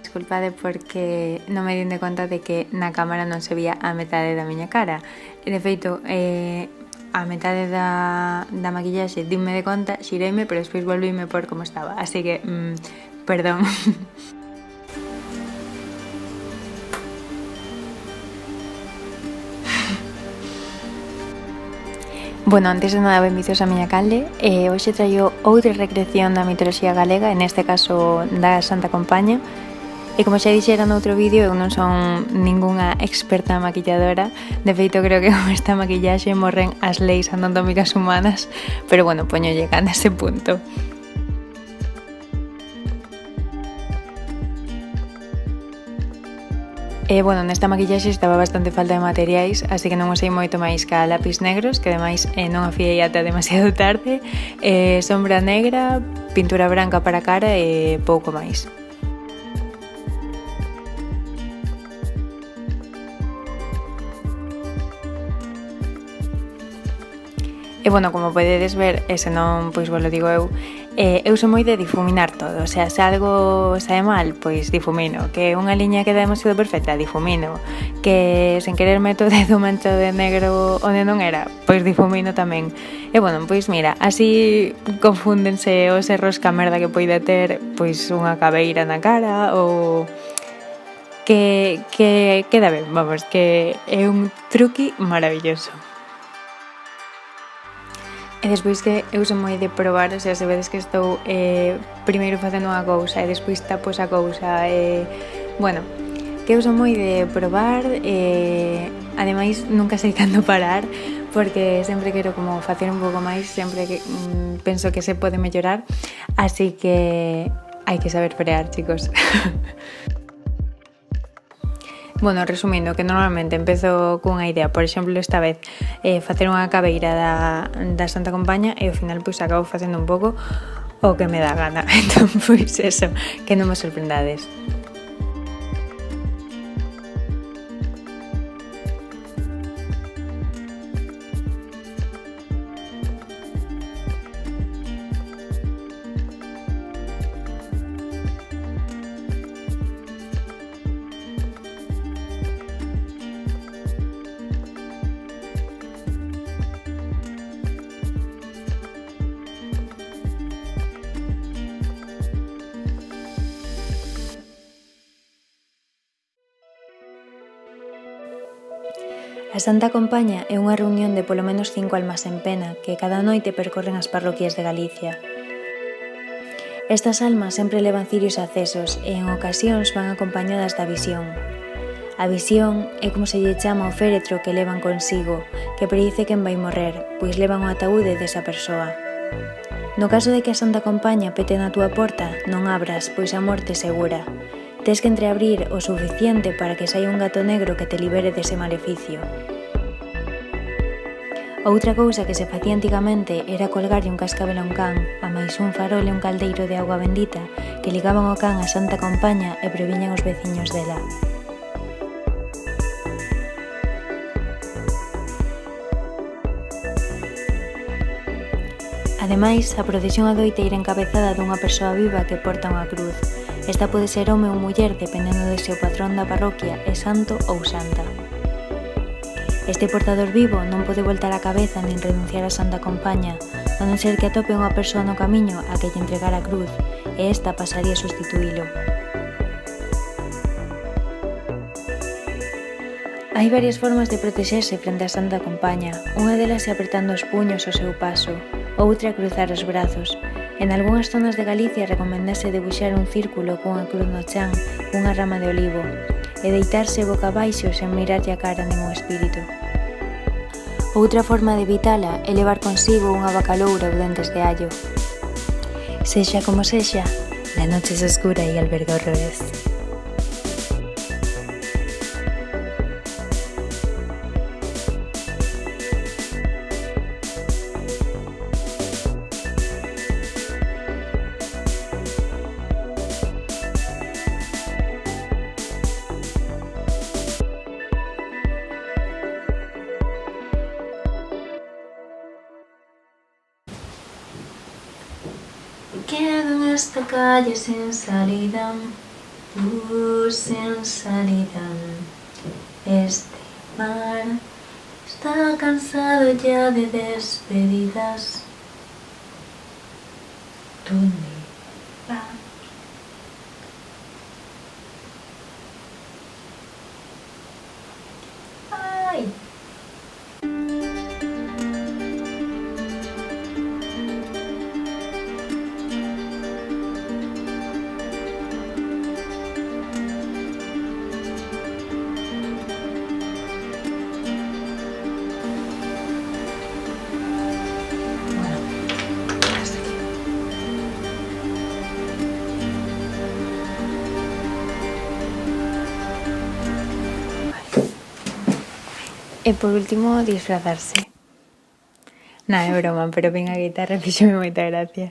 desculpade porque non me din de conta de que na cámara non se vía a metade da miña cara. E de feito, a metade da maquillaxe dime de conta, xireime, pero despois volvíme por como estaba. Así que, perdón. Bueno, antes de nada, benvidos a miña canle. Hoxe traio outra recreación da mitoloxía galega, en este caso da Santa Compaña. E como xa dixera noutro vídeo, eu non son ningunha experta maquilladora. De feito, creo que con esta maquillaxe morren as leis anatómicas humanas. Pero bueno, poñolle gana ese punto. E, bueno, nesta maquillaxe estaba bastante falta de materiais, así que non usei moito máis ca lápis negros, que ademais non afiei ata demasiado tarde, sombra negra, pintura branca para a cara e pouco máis. E, bueno, como podedes ver, e se non, pois vos lo digo eu sou moi de difuminar todo, o sea, se algo sae mal, pois difumino, que unha liña queda demasiado perfecta, difumino, que sen querer meto o dedo manchado de negro onde non era, pois difumino tamén. E, bueno, pois mira, así confúndense os erros ca merda que poida ter, pois unha cabeira na cara ou que queda ben, vamos, que é un truqui maravilloso. E despois que eu son moi de probar, o sea, se vedes que estou primeiro facendo unha cousa e despois tapo esa cousa bueno, que eu son moi de probar ademais nunca sei cando parar porque sempre quero como facer un pouco máis, sempre que penso que se pode mellorar, así que hai que saber frear, chicos. Bueno, resumindo, que normalmente empezo cunha idea, por exemplo, esta vez facer unha cabeira da Santa Compaña e ao final pois acabo facendo un pouco o que me dá gana. Entón, pois eso, que non me sorprendades. A Santa Compaña é unha reunión de polo menos 5 almas en pena que cada noite percorren as parroquias de Galicia. Estas almas sempre levan cirios acesos e en ocasións van acompañadas da visión. A visión é como se lle chama ao féretro que levan consigo, que predice quen vai morrer, pois levan o ataúde desa persoa. No caso de que a Santa Compaña pete na túa porta, non abras, pois a morte segura. Tes que entreabrir o suficiente para que saia un gato negro que te libere dese maleficio. Outra cousa que se facía antigamente era colgarlle un cascabel a un can, a máis un farol e un caldeiro de auga bendita que ligaban o can á Santa Compaña e previñan os veciños dela. Ademais, a procesión adoita ir encabezada dunha persoa viva que porta unha cruz. Esta pode ser home ou muller dependendo de se o patrón da parroquia é santo ou santa. Este portador vivo non pode voltar a cabeza nin renunciar á Santa Compaña, a non ser que atope unha persoa no camiño a que lle entregar a cruz, e esta pasaría a sustituílo. Hai varias formas de protexerse frente á Santa Compaña. Unha delas é apretando os puños ao seu paso, outra cruzar os brazos. En algunhas zonas de Galicia recomendase debuxar un círculo cunha cruz no chan, cunha rama de olivo, e deitarse boca abaixo sen mirarlle a cara nin o espírito. Outra forma de evitala é levar consigo unha bacaloura ou dentes de allo. Sexa como sexa, la noche es oscura y alberga horrores. Quedo en esta calle sin salida, Sin salida. Este mar está cansado ya de despedidas. ¿Dónde vas? ¡Ay! E por último, disfrazarse. Nada, é broma, pero vin a guitarra e fíxome moita gracia.